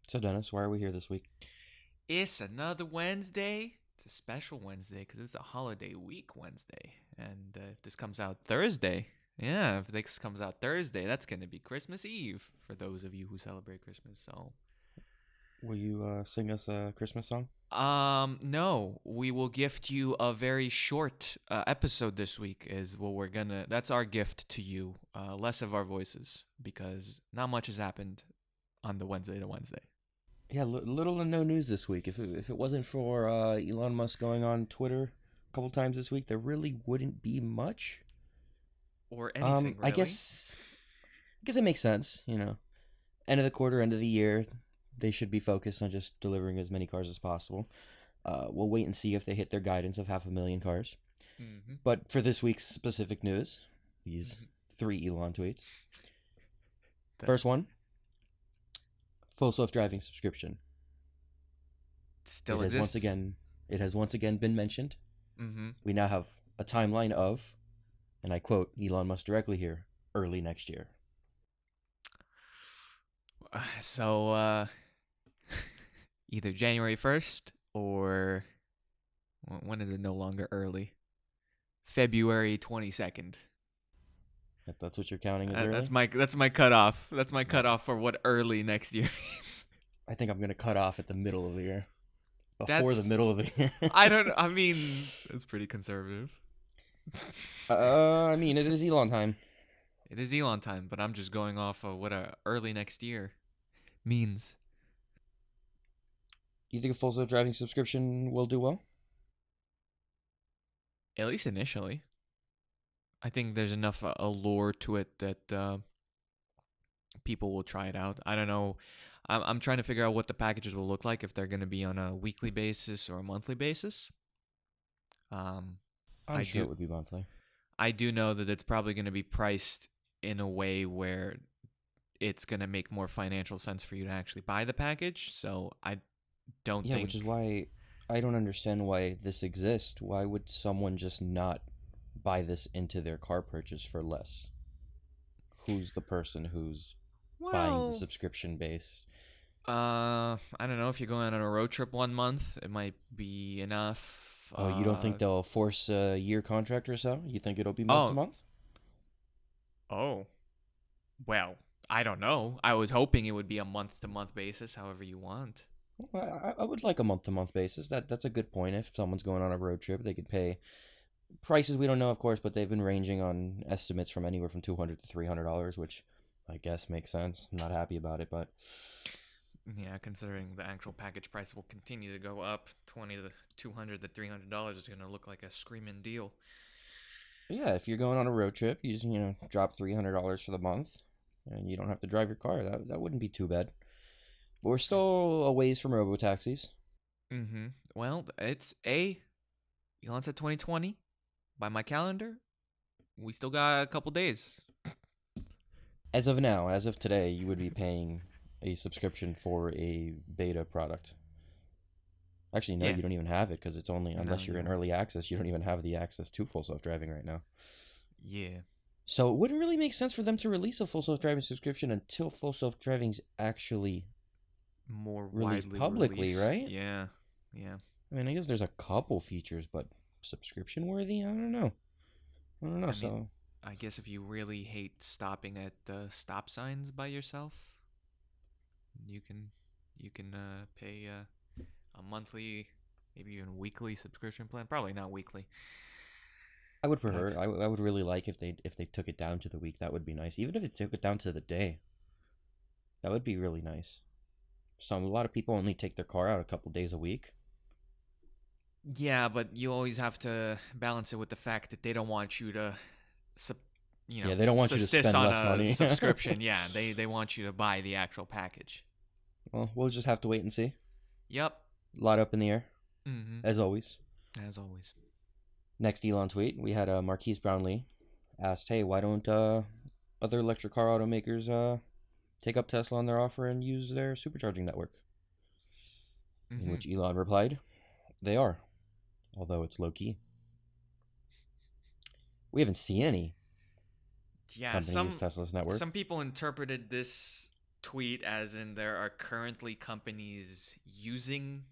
So, Dennis, why are we here this week? It's another Wednesday. It's a special Wednesday because it's a holiday week Wednesday. And if this comes out Thursday, if this comes out Thursday, that's going to be Christmas Eve for those of you who celebrate Christmas. So, Will you sing us a Christmas song? no, we will gift you a very short episode this week. Is what we're gonna. That's our gift to you. Less of our voices because not much has happened on the Wednesday to Wednesday. Yeah, little to no news this week. If it wasn't for Elon Musk going on Twitter a couple times this week, there really wouldn't be much. Or anything, I really. guess it makes sense. End of the quarter, end of the year, they should be focused on just delivering as many cars as possible. We'll wait and see if they hit their guidance of 500,000 cars. Mm-hmm. But for this week's specific news, these 3 Elon tweets. First one. Full self-driving subscription. Still It exists. has once again been mentioned. Mm-hmm. We now have a timeline of, and I quote Elon Musk directly here, early next year. So, either January 1st or when is it no longer early? February 22nd. That's what you're counting as early? That's my cutoff. That's my cutoff for what early next year means. I think I'm going to cut off at the middle of the year. The That's- middle of the year. I mean, it's pretty conservative. I mean, it is Elon time. It is Elon time, but I'm just going off of what early next year means. You think a full self-driving subscription will do well? At least initially. I think there's enough allure to it that people will try it out. I don't know. I'm trying to figure out what the packages will look like, if they're going to be on a weekly basis or a monthly basis. I'm I sure do- it would be monthly. I do know that it's probably going to be priced in a way where it's going to make more financial sense for you to actually buy the package. So I don't think... which is why I don't understand why this exists. Why would someone just not buy this into their car purchase for less? Who's the person who's buying the subscription base? I don't know. If you're going on a road trip 1 month, it might be enough. Oh, you don't think they'll force a year contract or so? You think it'll be month to month? Oh, well, I don't know. I was hoping it would be a month-to-month basis, however you want. Well, I would like a month-to-month basis. That's a good point. If someone's going on a road trip, they could pay prices we don't know, of course, but they've been ranging on estimates from anywhere from $200 to $300, which I guess makes sense. I'm not happy about it, but Yeah, considering the actual package price will continue to go up, $20 to $200 to $300 is going to look like a screaming deal. yeah, if you're going on a road trip, you just, drop $300 for the month, and you don't have to drive your car. That wouldn't be too bad. But we're still a ways from robo-taxis. Mm-hmm. Well, Elon said 2020. By my calendar, we still got a couple days. As of now, as of today, you would be paying a subscription for a beta product. Actually, no, Yeah. you don't even have it because it's only, unless No, you're in no. early access, you don't even have the access to full self-driving right now. Yeah. So it wouldn't really make sense for them to release a full self-driving subscription until full self-driving's actually More released widely publicly, released. right? Yeah. Yeah. I mean, I guess there's a couple features, but subscription worthy? I don't know. I guess if you really hate stopping at stop signs by yourself, you can pay a monthly, maybe even weekly subscription plan. Probably not weekly. I would prefer. I would really like if they took it down to the week. That would be nice. Even if they took it down to the day, that would be really nice. A lot of people only take their car out a couple days a week. Yeah, but you always have to balance it with the fact that they don't want you to, they don't want you to subsist spend on less a money. subscription. Yeah, they want you to buy the actual package. Well, we'll just have to wait and see. Yep. A lot up in the air, Mm-hmm. as always. As always. Next Elon tweet, we had Marquise Brownlee asked, "Hey, why don't other electric car automakers take up Tesla on their offer and use their supercharging network?" Mm-hmm. In which Elon replied, "They are, although it's low key. We haven't seen any company use Tesla's network." Some people interpreted this tweet as in there are currently companies using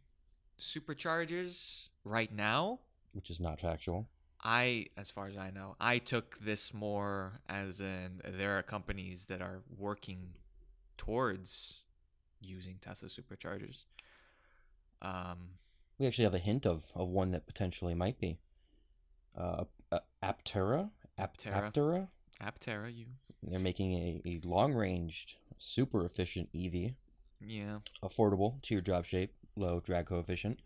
superchargers right now. Which is not factual. As far as I know, I took this more as in there are companies that are working towards using Tesla superchargers. We actually have a hint of one that potentially might be. Aptera? Aptera? Aptera, you. They're making a long-ranged, super efficient EV. Yeah. Affordable, teardrop shape, low drag coefficient.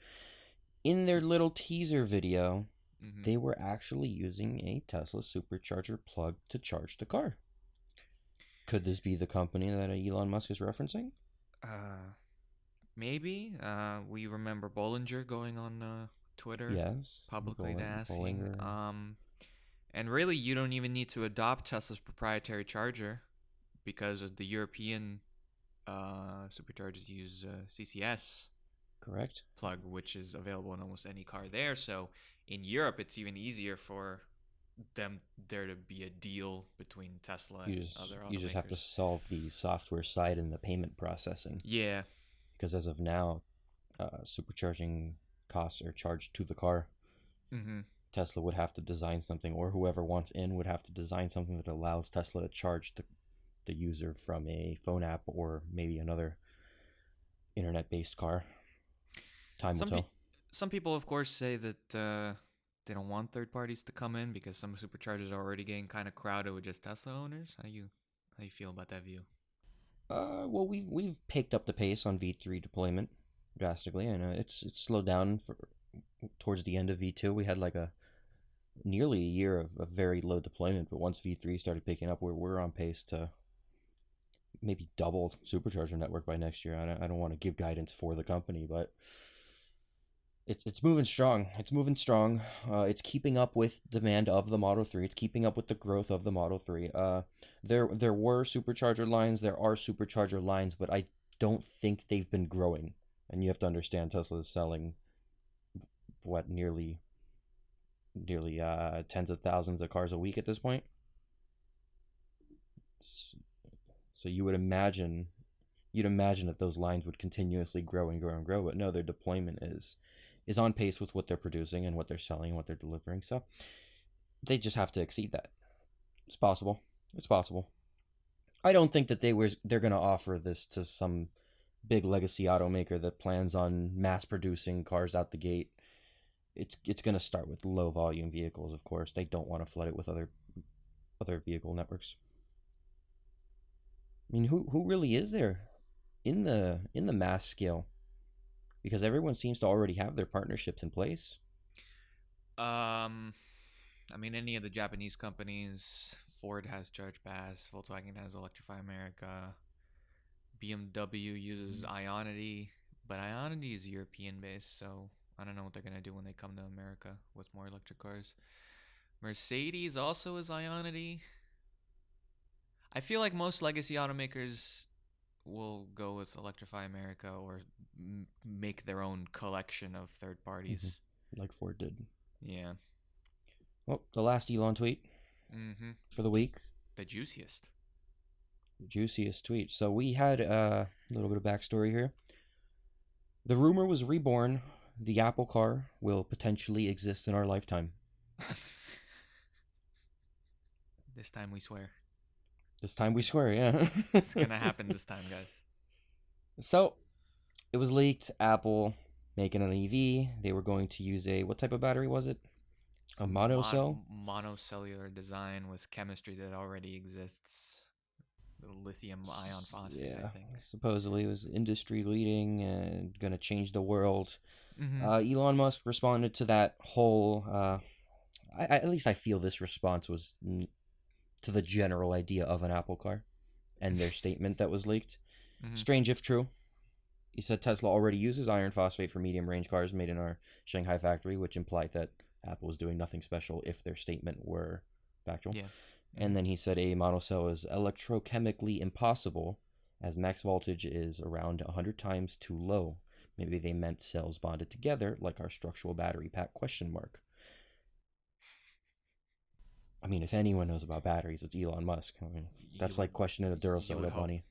In their little teaser video, they were actually using a Tesla supercharger plug to charge the car. Could this be the company that Elon Musk is referencing? Maybe. We remember Bollinger going on Twitter, yes, publicly asking. And really, you don't even need to adopt Tesla's proprietary charger, because the European superchargers use CCS. Correct. Plug, which is available in almost any car there. So in Europe, it's even easier for there to be a deal between Tesla and other automakers. You just have to solve the software side and the payment processing. Yeah. Because as of now, supercharging costs are charged to the car. Tesla would have to design something, or whoever wants in would have to design something that allows Tesla to charge the user from a phone app or maybe another internet-based car. Time will tell. Some people, of course, say that they don't want third parties to come in because some superchargers are already getting kind of crowded with just Tesla owners. How you feel about that view? Well, we've picked up the pace on V3 deployment drastically. I know it's slowed down towards the end of V2. We had like nearly a year of very low deployment, but once V3 started picking up, we're on pace to maybe double supercharger network by next year. I don't want to give guidance for the company, but it's moving strong. It's moving strong. It's keeping up with demand of the Model 3. It's keeping up with the growth of the Model 3. There were supercharger lines. There are supercharger lines, but I don't think they've been growing. And you have to understand, Tesla is selling nearly tens of thousands of cars a week at this point. So you would imagine that those lines would continuously grow and grow and grow, but no, their deployment is on pace with what they're producing and what they're selling and what they're delivering. So they just have to exceed that. It's possible. I don't think that they're going to offer this to some big legacy automaker that plans on mass producing cars out the gate. It's going to start with low volume vehicles, of course. They don't want to flood it with other vehicle networks. I mean, who really is there in the mass scale? Because everyone seems to already have their partnerships in place. I mean, any of the Japanese companies. Ford has Charge Pass. Volkswagen has Electrify America. BMW uses Ionity, but Ionity is European based, so I don't know what they're gonna do when they come to America with more electric cars. Mercedes also is Ionity. I feel like most legacy automakers will go with Electrify America or make their own collection of third parties. Like Ford did. Yeah. Well, the last Elon tweet for the week. The juiciest tweet. So we had a little bit of backstory here. The rumor was reborn. The Apple car will potentially exist in our lifetime. This time we swear. Yeah. It's going to happen this time, guys. So, it was leaked. Apple making an EV. They were going to use what type of battery was it? A monocell? Monocellular design with chemistry that already exists. The lithium ion phosphate, I think. Supposedly it was industry leading and going to change the world. Elon Musk responded to that whole... at least I feel this response was to the general idea of an Apple car and their statement that was leaked. Strange if true. He said Tesla already uses iron phosphate for medium-range cars made in our Shanghai factory, which implied that Apple was doing nothing special if their statement were factual. Yeah. And then he said a monocell is electrochemically impossible as max voltage is around 100 times too low. Maybe they meant cells bonded together like our structural battery pack ? I mean, if anyone knows about batteries, it's Elon Musk. I mean, that's like questioning a Duracell with money.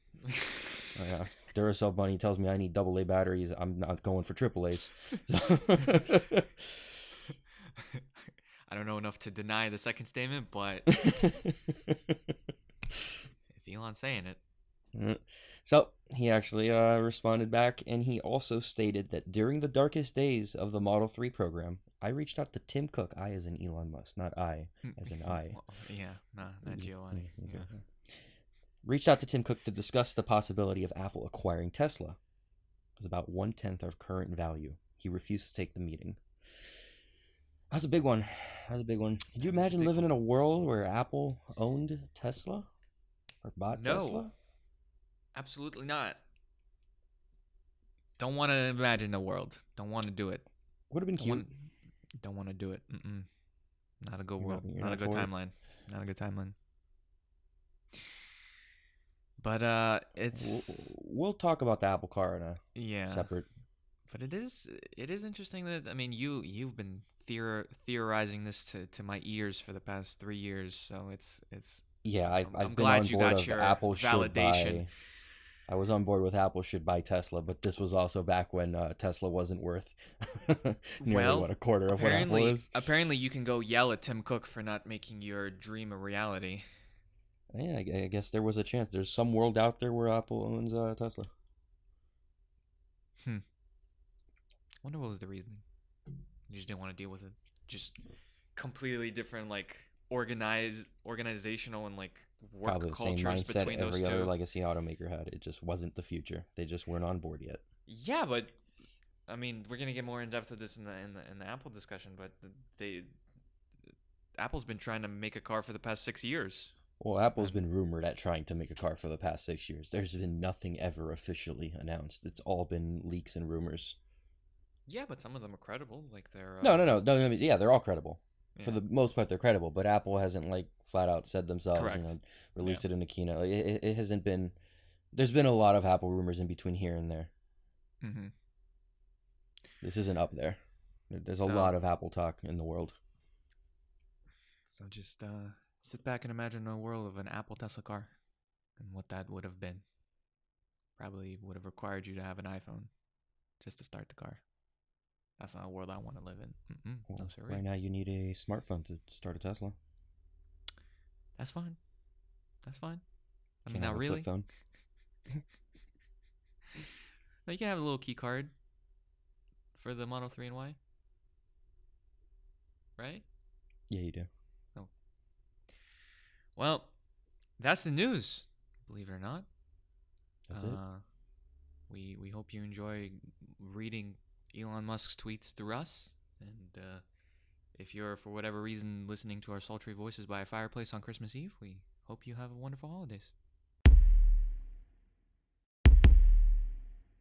Duracell Bunny tells me I need AA batteries. I'm not going for AAA's. So I don't know enough to deny the second statement, but if Elon's saying it. So he actually responded back, and he also stated that during the darkest days of the Model 3 program, I reached out to Tim Cook. I as in Elon Musk, not I as in I. Well, yeah, not Giovanni. Yeah. Reached out to Tim Cook to discuss the possibility of Apple acquiring Tesla. It was about 1/10 of current value. He refused to take the meeting. That's a big one. Could you imagine living in a world where Apple owned Tesla or bought Tesla? Absolutely not. Don't want to imagine the world. Don't want to do it. Would have been cute. Don't want to do it. Not a good world. Not a good timeline. Not a good timeline. But it's. We'll talk about the Apple Car in a separate. But it is interesting that you've been theorizing this to my ears for the past 3 years. So it's. Yeah, I've been glad on you board got of your Apple validation. should buy. I was on board with Apple should buy Tesla, but this was also back when Tesla wasn't worth nearly a quarter of what Apple is. Apparently, you can go yell at Tim Cook for not making your dream a reality. Yeah, I guess there was a chance. There's some world out there where Apple owns Tesla. Wonder what was the reasoning. You just didn't want to deal with it. Just completely different, like organizational and like work probably the cultures same mindset between those every two. other legacy automaker had. It just wasn't the future. They just weren't on board yet. Yeah, but I mean, we're gonna get more in depth of this in the Apple discussion. But Apple's been trying to make a car for the past 6 years. Well, Apple's been rumored at trying to make a car for the past 6 years. There's been nothing ever officially announced. It's all been leaks and rumors. Yeah, but some of them are credible. Like they're no. Yeah, they're all credible. Yeah. For the most part, they're credible. But Apple hasn't like flat out said themselves. Correct. Released it in a keynote. Like, it hasn't been. There's been a lot of Apple rumors in between here and there. Mm-hmm. This isn't up there. There's a lot of Apple talk in the world. So just sit back and imagine a world of an Apple Tesla car and what that would have been. Probably would have required you to have an iPhone just to start the car. That's not a world I want to live in. Well, no, sorry. Right now, you need a smartphone to start a Tesla. That's fine. I mean, Can't not really. Flip phone. No, you can have a little key card for the Model 3 and Y. Right? Yeah, you do. Oh. Well, that's the news. Believe it or not. That's it. We hope you enjoy reading Elon Musk's tweets through us, and if you're for whatever reason listening to our sultry voices by a fireplace on Christmas Eve, we hope you have wonderful holidays.